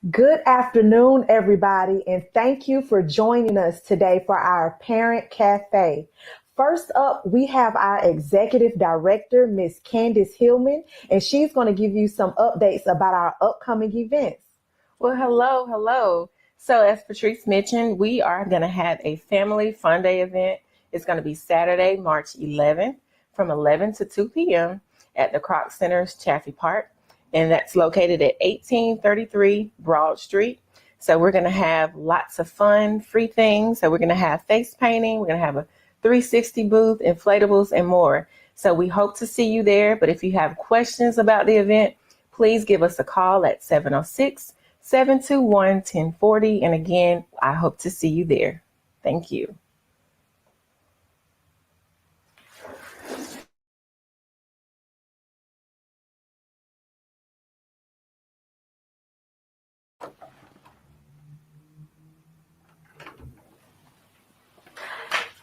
Good afternoon, everybody, and thank you for joining us today for our Parent Cafe. First up, we have our Executive Director, Miss Candace Hillman, and she's going to give you some updates about our upcoming events. Well, hello, hello. So, as Patrice mentioned, we are going to have a family fun day event. It's going to be Saturday, March 11th from 11 to 2 p.m. at the Croc Center's Chaffee Park, and that's located at 1833 Broad Street. So, we're going to have lots of fun, free things. So, we're going to have face painting, we're going to have a 360 booth, inflatables, and more. So, we hope to see you there. But if you have questions about the event, please give us a call at 706-721-1040. And again, I hope to see you there. Thank you.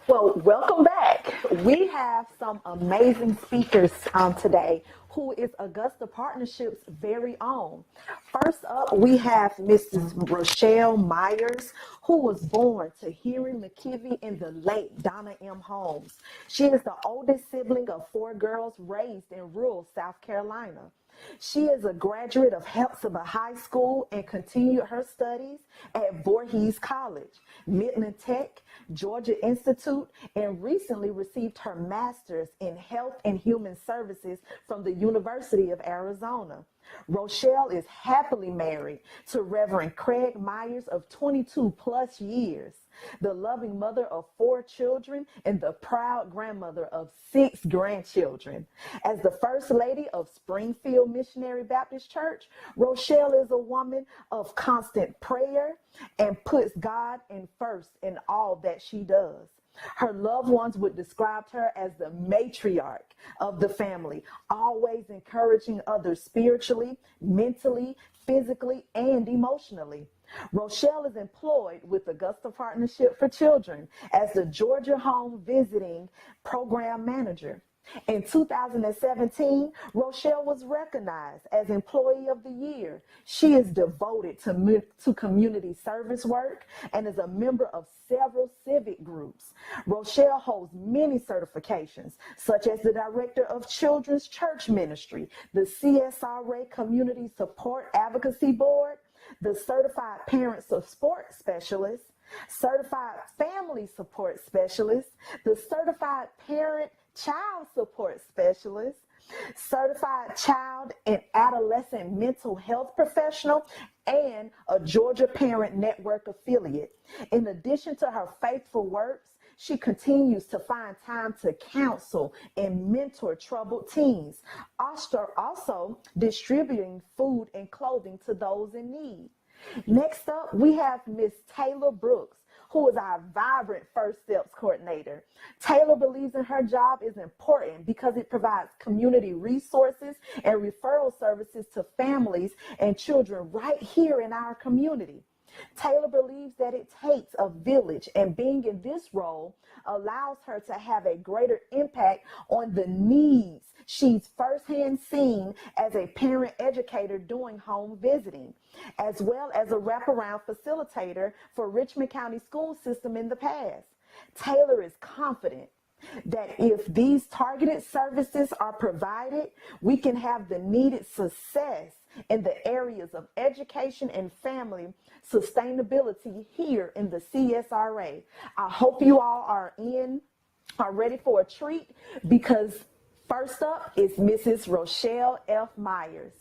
Well, welcome back. We have some amazing speakers today who is Augusta Partnership's very own. First up, we have Mrs. Rochelle Myers, who was born to Henry McKivy and the late Donna M. Holmes. She is the oldest sibling of four girls raised in rural South Carolina. She is a graduate of Hephzibah High School and continued her studies at Voorhees College, Midland Tech, Georgia Institute, and recently received her master's in Health and Human Services from the University of Arizona. Rochelle is happily married to Reverend Craig Myers of 22 plus years, the loving mother of four children and the proud grandmother of six grandchildren. As the First Lady of Springfield Missionary Baptist Church, Rochelle is a woman of constant prayer and puts God in first in all that she does. Her loved ones would describe her as the matriarch of the family, always encouraging others spiritually, mentally, physically, and emotionally. Rochelle is employed with Augusta Partnership for Children as the Georgia Home Visiting Program Manager. In 2017, Rochelle was recognized as Employee of the Year. She is devoted to community service work and is a member of several civic groups. Rochelle holds many certifications, such as the Director of Children's Church Ministry, the CSRA Community Support Advocacy Board, the Certified Parent Support Specialist, Certified Family Support Specialist, the Certified Parent Child Support Specialist, Certified Child and Adolescent Mental Health Professional, and a Georgia Parent Network affiliate. In addition to her faithful works, she continues to find time to counsel and mentor troubled teens, also distributing food and clothing to those in need. Next up, we have Miss Taylor Brooks, who is our vibrant First Steps coordinator. Taylor believes in her job is important because it provides community resources and referral services to families and children right here in our community. Taylor believes that it takes a village, and being in this role allows her to have a greater impact on the needs she's firsthand seen as a parent educator doing home visiting, as well as a wraparound facilitator for Richmond County school system in the past. Taylor is confident that if these targeted services are provided, we can have the needed success in the areas of education and family sustainability here in the CSRA. I hope you all are ready for a treat, because first up is Mrs. Rochelle F. Myers.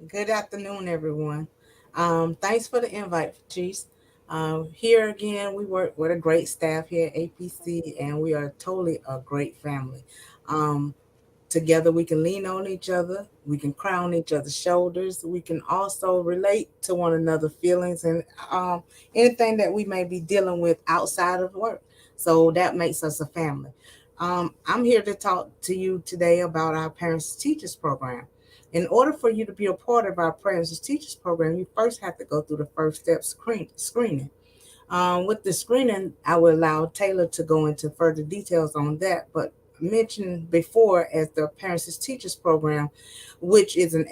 Good afternoon, everyone. Thanks for the invite, Patrice. Here again, we work with a great staff here at APC, and we are totally a great family. Um, Together, we can lean on each other, we can cry on each other's shoulders, we can also relate to one another's feelings and anything that we may be dealing with outside of work. So that makes us a family. I'm here to talk to you today about our Parents and Teachers program. In order for you to be a part of our Parents and Teachers program, you first have to go through the first step screening. With the screening, I will allow Taylor to go into further details on that, but mentioned before as the Parents and Teachers program, which is an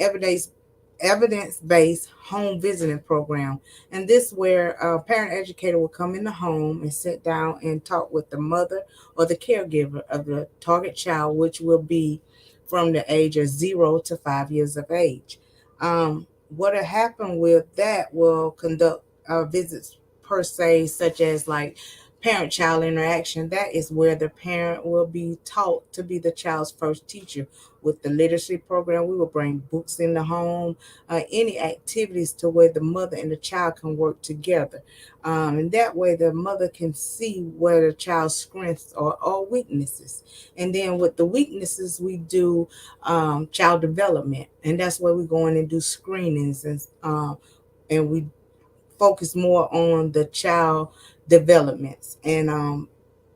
evidence-based home visiting program. And this where a parent educator will come in the home and sit down and talk with the mother or the caregiver of the target child, which will be from the age of 0 to 5 years of age. What will happen with that will conduct visits per se, such as like parent-child interaction. That is where the parent will be taught to be the child's first teacher. With the literacy program, we will bring books in the home, any activities to where the mother and the child can work together. And that way the mother can see where the child's strengths are or weaknesses. And then with the weaknesses, we do child development. And that's where we go in and do screenings, and we focus more on the child developments. And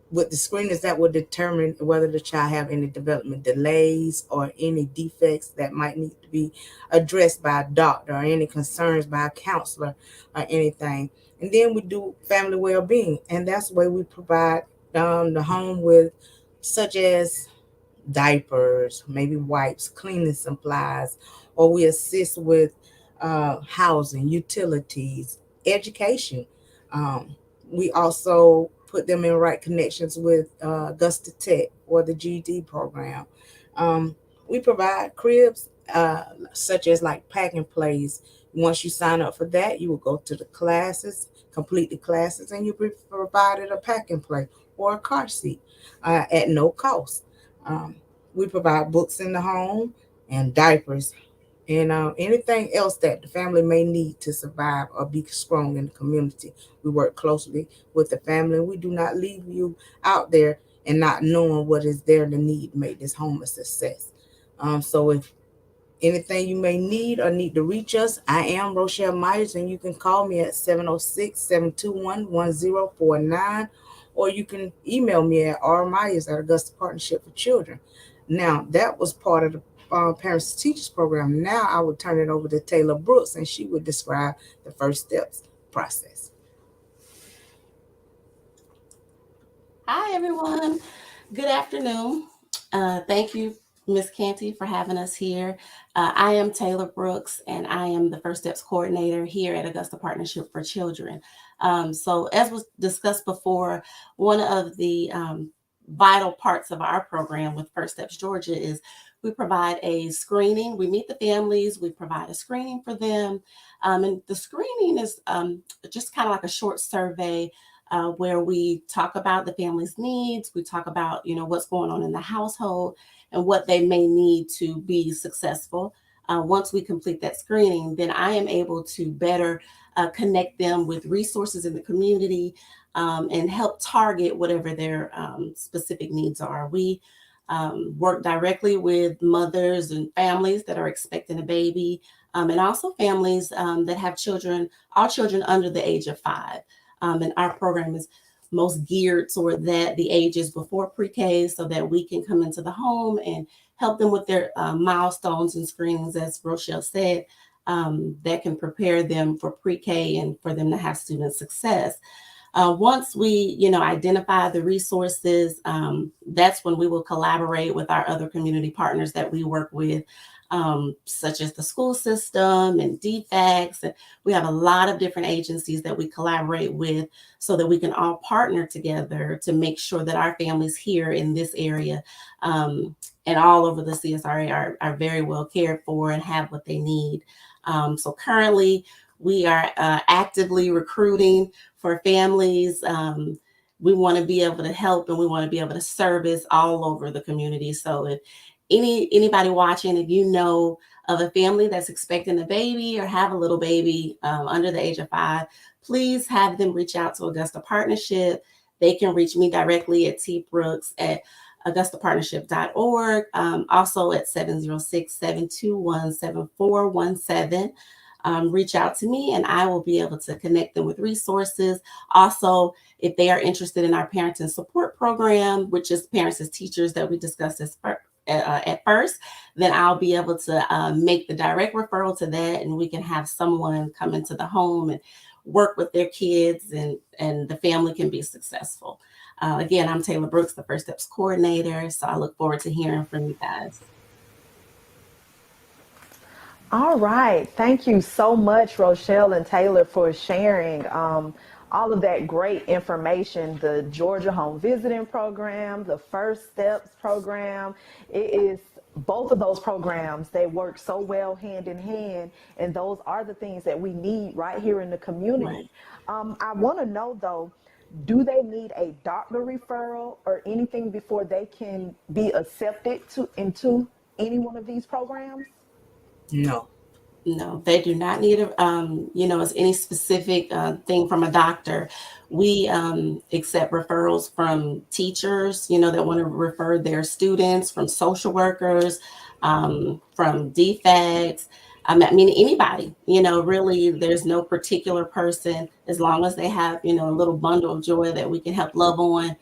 with the screeners, that will determine whether the child have any development delays or any defects that might need to be addressed by a doctor, or any concerns by a counselor or anything. And then we do family well-being, and that's where we provide the home with, such as diapers, maybe wipes, cleaning supplies, or we assist with housing, utilities, education. Um, we also put them in right connections with Augusta Tech or the GD program. Um, we provide cribs, such as like packing plays. Once you sign up for that, you will go to the classes, complete the classes, and you'll be provided a packing play or a car seat at no cost. Um, we provide books in the home and diapers, and anything else that the family may need to survive or be strong in the community. We work closely with the family. We do not leave you out there and not knowing what is there to need to make this home a success. So if anything you may need or need to reach us, I am Rochelle Myers, and you can call me at 706-721-1049, or you can email me at rmyers at Augusta Partnership for Children. Now, that was part of the Parents to Teachers program. Now, I would turn it over to Taylor Brooks, and she would describe the first steps process. Hi, everyone. Good afternoon. Thank you, Miss Canty, for having us here. I am Taylor Brooks, and I am the First Steps Coordinator here at Augusta Partnership for Children. So, as was discussed before, one of the vital parts of our program with First Steps Georgia is we provide a screening. We meet the families, we provide a screening for them. And the screening is just kind of like a short survey where we talk about the family's needs. We talk about, what's going on in the household and what they may need to be successful. Once we complete that screening, then I am able to better connect them with resources in the community and help target whatever their specific needs are. We work directly with mothers and families that are expecting a baby, and also families that have children, all children under the age of 5. And our program is most geared toward the ages before pre-K, so that we can come into the home and help them with their milestones and screenings, as Rochelle said, that can prepare them for pre-K and for them to have student success. Once we, identify the resources, that's when we will collaborate with our other community partners that we work with, such as the school system and DFACS. And we have a lot of different agencies that we collaborate with so that we can all partner together to make sure that our families here in this area and all over the CSRA are very well cared for and have what they need. So currently, we are actively recruiting for families. We want to be able to help, and we want to be able to service all over the community. So if anybody watching, if you know of a family that's expecting a baby or have a little baby under the age of 5, please have them reach out to Augusta Partnership. They can reach me directly at tbrooks at augustapartnership.org, also at 706-721-7417. Reach out to me and I will be able to connect them with resources. Also, if they are interested in our Parenting Support Program, which is Parents as Teachers that we discussed at first, then I'll be able to make the direct referral to that, and we can have someone come into the home and work with their kids, and the family can be successful. Again, I'm Taylor Brooks, the First Steps Coordinator, so I look forward to hearing from you guys. All right. Thank you so much, Rochelle and Taylor, for sharing all of that great information. The Georgia Home Visiting Program, the First Steps Program. It is both of those programs, they work so well hand in hand, and those are the things that we need right here in the Right. community. I want to know though, do they need a doctor referral or anything before they can be accepted to into any one of these programs? No. No, they do not need a, as any specific thing from a doctor. We accept referrals from teachers, that want to refer their students, from social workers, from DFACs. I mean, anybody, really, there's no particular person, as long as they have, a little bundle of joy that we can help love on.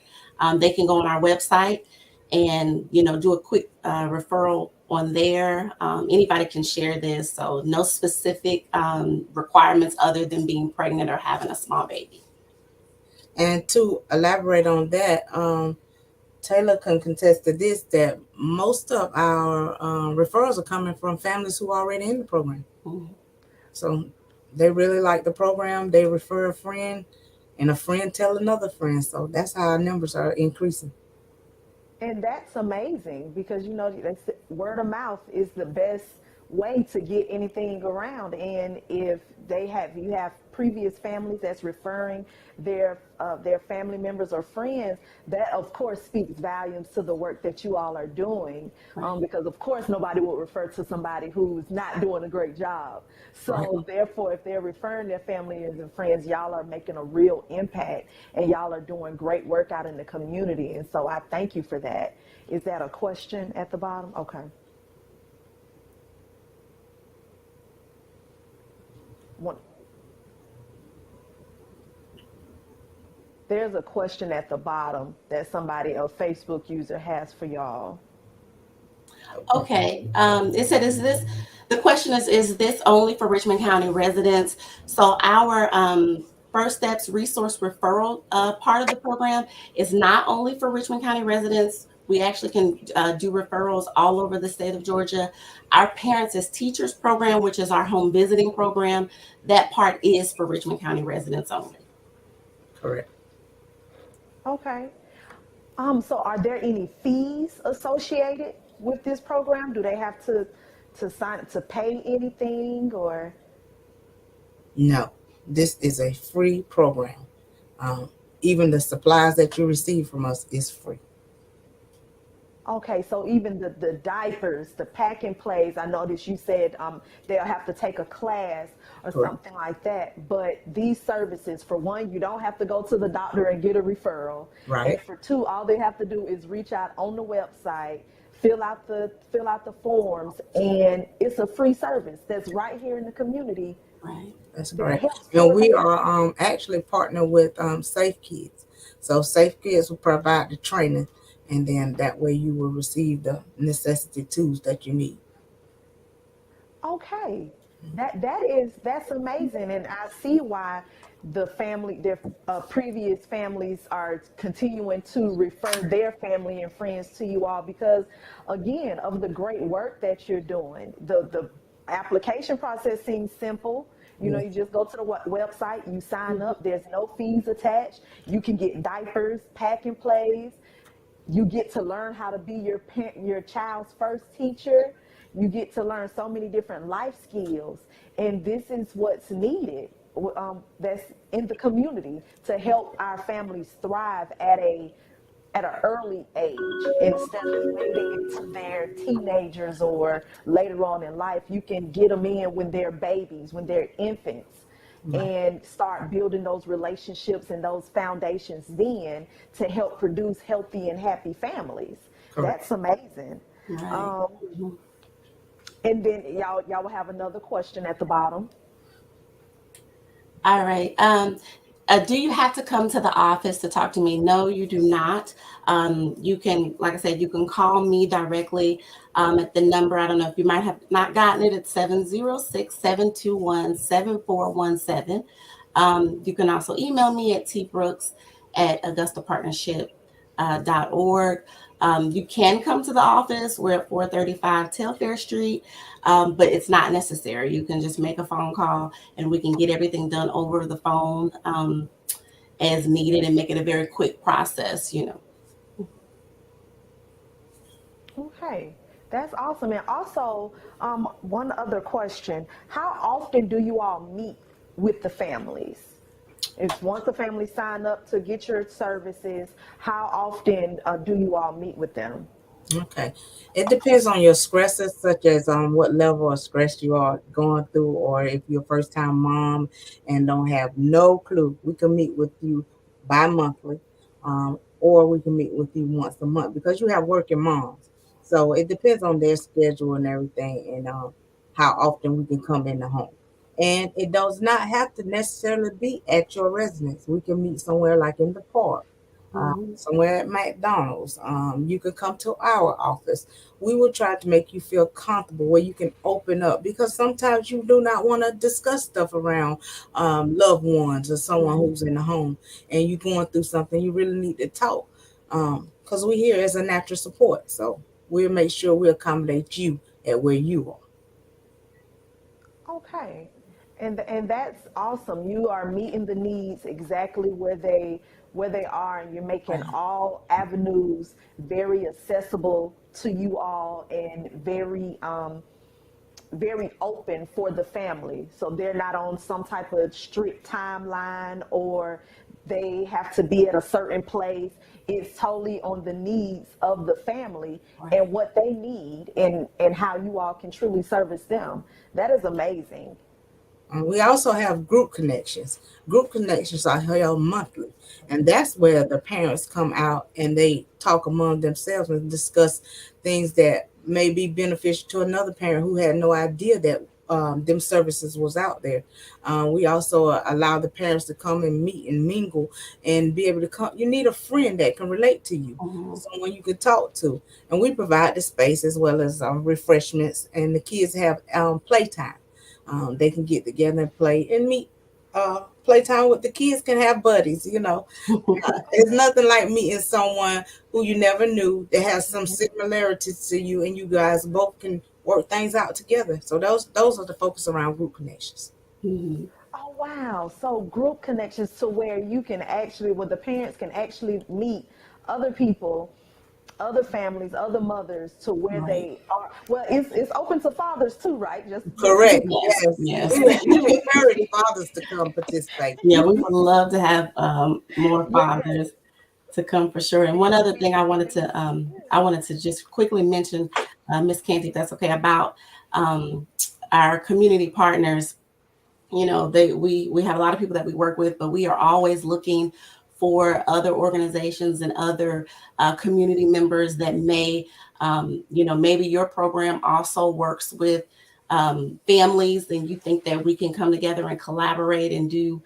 They can go on our website and do a quick referral on there. Anybody can share this, so no specific requirements other than being pregnant or having a small baby. And to elaborate on that, Taylor can contest to this that most of our referrals are coming from families who are already in the program. Mhm. So they really like the program. They refer a friend, and a friend tell another friend. So that's how our numbers are increasing. And that's amazing because word of mouth is the best way to get anything around. And if you have previous families that's referring their family members or friends, that of course speaks volumes to the work that you all are doing. Right. Because of course nobody will refer to somebody who's not doing a great job. Right. So therefore, if they're referring their families and friends, y'all are making a real impact and y'all are doing great work out in the community. And so I thank you for that. Is that a question at the bottom? Okay. One, there's a question at the bottom that somebody, a Facebook user, has for y'all. Okay. It said, the question is this only for Richmond County residents? So our First Steps Resource Referral part of the program is not only for Richmond County residents. We actually can do referrals all over the state of Georgia. Our Parents as Teachers program, which is our home visiting program, that part is for Richmond County residents only. Correct. Okay. So are there any fees associated with this program? Do they have to sign to pay anything or? No, this is a free program. Um, Even the supplies that you receive from us is free. Okay, so even the diapers, the pack and plays, I noticed you said they'll have to take a class or Correct. something like that. But these services, for one, you don't have to go to the doctor and get a referral. Right. And for two, all they have to do is reach out on the website, fill out the forms, and it's a free service that's right here in the community Right. That's that correct. helps And children. we are actually partnered with Safe Kids. So Safe Kids will provide the training, and then that way you will receive the necessity tools that you need. Okay, that's amazing, and I see why their previous families are continuing to refer their family and friends to you all because, again, of the great work that you're doing. The application process seems simple. Yes. You just go to the website, you sign up. There's no fees attached. You can get diapers, pack and plays. You get to learn how to be your child's first teacher. You get to learn so many different life skills, and this is what's needed. That's in the community to help our families thrive at an early age instead of waiting into their teenagers or later on in life. You can get them in when they're babies, when they're infants, Right. and start building those relationships and those foundations then to help produce healthy and happy families. Correct. That's amazing. Right. Um, Mhm. and then y'all will have another question at the bottom. All right. Do you have to come to the office to talk to me? No, you do not. You can, like I said, you can call me directly at the number. I don't know if you might have not gotten it. It's 706-721-7417. You can also email me at tbrooks at augustapartnership.org. You can come to the office. We're at 435 Telfair Street, but it's not necessary. You can just make a phone call and we can get everything done over the phone as needed and make it a very quick process, you know. Okay, that's awesome. And also, one other question: how often do you all meet with the families? If once a family sign up to get your services, how often do you all meet with them? Okay. It depends on your stresses, such as what level of stress you are going through, or if you're a first time mom and don't have no clue. We can meet with you bi-monthly, or we can meet with you once a month because you have working moms. So it depends on their schedule and everything, and how often we can come in the home. And it does not have to necessarily be at your residence. We can meet somewhere like in the park, Mhm. somewhere at McDonald's. You can come to our office. We will try to make you feel comfortable where you can open up because sometimes you do not want to discuss stuff around loved ones or someone Mhm. who's in the home and you're going through something you really need to talk. Because we're here as a natural support. So we'll make sure we accommodate you at where you are. Okay. And that's awesome. You are meeting the needs exactly where they are, and you're making Right. all avenues very accessible to you all, and very open for the family. So they're not on some type of strict timeline, or they have to be at a certain place. It's totally on the needs of the family Right. and what they need, and how you all can truly service them. That is amazing. We also have group connections. Group connections are held monthly, and that's where the parents come out and they talk among themselves and discuss things that may be beneficial to another parent who had no idea that them services was out there. We also allow the parents to come and meet and mingle and be able to come. You need a friend that can relate to you, Mhm. someone you can talk to, and we provide the space as well as refreshments, and the kids have playtime. They can get together and play and meet. Playtime with the kids can have buddies. It's nothing like meeting someone who you never knew that has some similarities to you, and you guys both can work things out together. So those are the focus around group connections. Mhm. Oh wow. So group connections to where you can actually where the parents can actually meet other people, other families, other mothers, to where Right. they are. Well, it's open to fathers too, right? Just to be Correct. Yes. clear. Yes. Yes. We encourage fathers to come participate. Yeah, we would love to have more Yes. fathers to come for sure. And one other thing I wanted to just quickly mention, Miss Candy, if that's okay, about um, our community partners. You know, we have a lot of people that we work with, but we are always looking for other organizations and other community members that may, you know, maybe your program also works with families, and you think that we can come together and collaborate and do,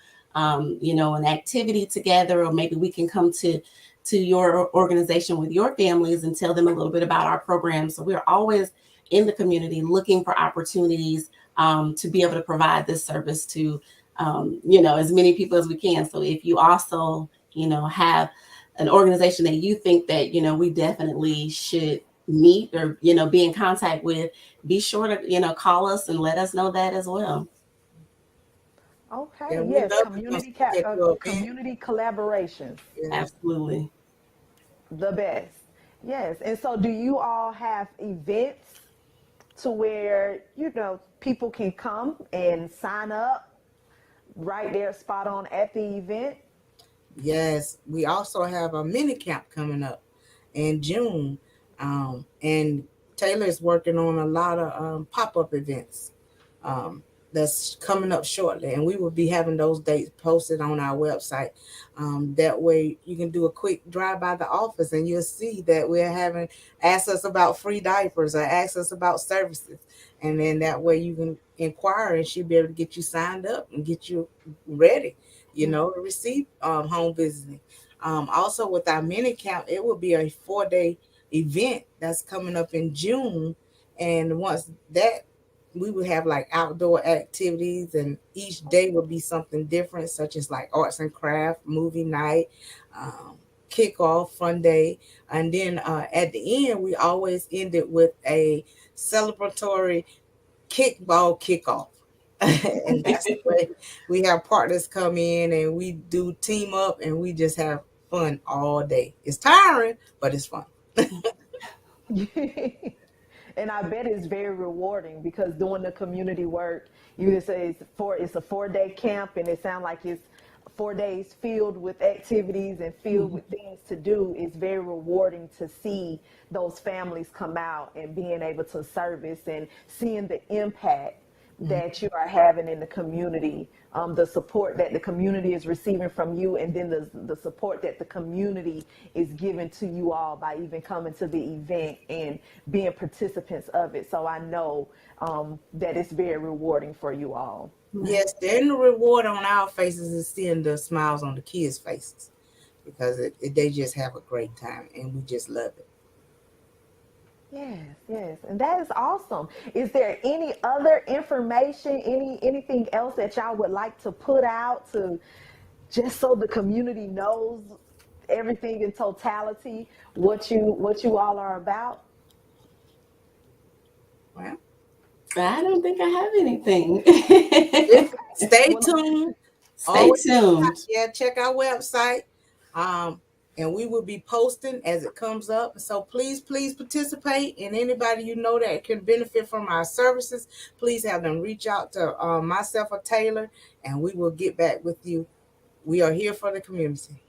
you know, an activity together, or maybe we can come to your organization with your families and tell them a little bit about our program. So we're always in the community looking for opportunities to be able to provide this service to, you know, as many people as we can. So if you also, you know, have an organization that you think that, you know, we definitely should meet or, you know, be in contact with, be sure to, you know, call us and let us know that as well. Yeah, Okay. we Yes. love to come speak at your event. Community collaborations. Yes. Absolutely. The best. Yes. And so, do you all have events to where people can come and sign up right there, spot on at the event? Yes, we also have a mini camp coming up in June. And Taylor is working on a lot of pop up events um, that's coming up shortly. And we will be having those dates posted on our website. That way you can do a quick drive by the office and you'll see that we're having ask us about free diapers or ask us about services. And then that way you can inquire and she'll be able to get you signed up and get you ready, to receive home visiting. Also, with our mini camp, it will be a 4-day event that's coming up in June. And once that, we would have like outdoor activities, and each day would be something different, such as like arts and craft, movie night, um, kickoff fun day, and then at the end we always end it with a celebratory kickball kickoff. And that's the way we have partners come in and we do team up and we just have fun all day. It's tiring, but it's fun. And I bet it's very rewarding because doing the community work, you can say it's a 4 day camp, and it sounds like it's 4 days filled with activities and filled with things to do. It's very rewarding to see those families come out and being able to service and seeing the impact that you are having in the community, the support that the community is receiving from you, and then the support that the community is giving to you all by even coming to the event and being participants of it. So I know that it's very rewarding for you all. Yes, then the reward on our faces is seeing the smiles on the kids' faces because they just have a great time and we just love it. Yes, yes, and that is awesome. Is there any other information, anything else that y'all would like to put out to just so the community knows everything in totality, what you all are about? Well, I don't think I have anything. stay Well, tuned. Stay Always, tuned. yeah, check our website. Um, and we will be posting as it comes up. So please participate. And anybody you know that can benefit from our services, please have them reach out to myself or Taylor, and we will get back with you. We are here for the community.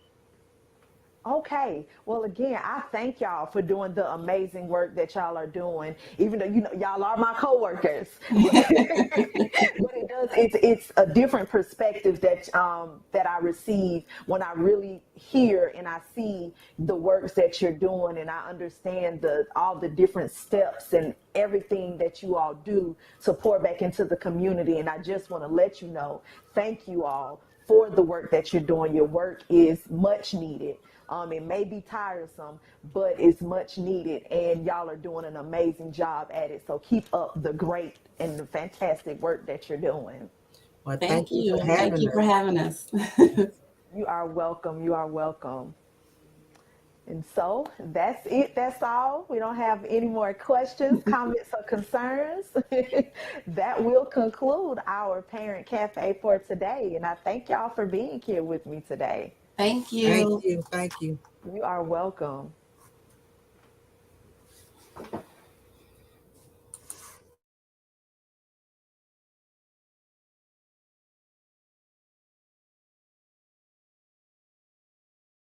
okay. Well, again, I thank y'all for doing the amazing work that y'all are doing. Even though y'all are my coworkers, but it does. It's a different perspective that I receive when I really hear and I see the works that you're doing, and I understand all the different steps and everything that you all do to pour back into the community. And I just want to let you know, thank you all for the work that you're doing. Your work is much needed. It may be tiresome, but it's much needed, and y'all are doing an amazing job at it. So keep up the great and the fantastic work that you're doing. Well, Thank thank you for you. Thank having you for us. having us. You are welcome. You are welcome. And so that's it. That's all. We don't have any more questions, comments, or concerns. That will conclude our Parent Cafe for today. And I thank y'all for being here with me today. Thank Thank you. you. Thank you. You are welcome.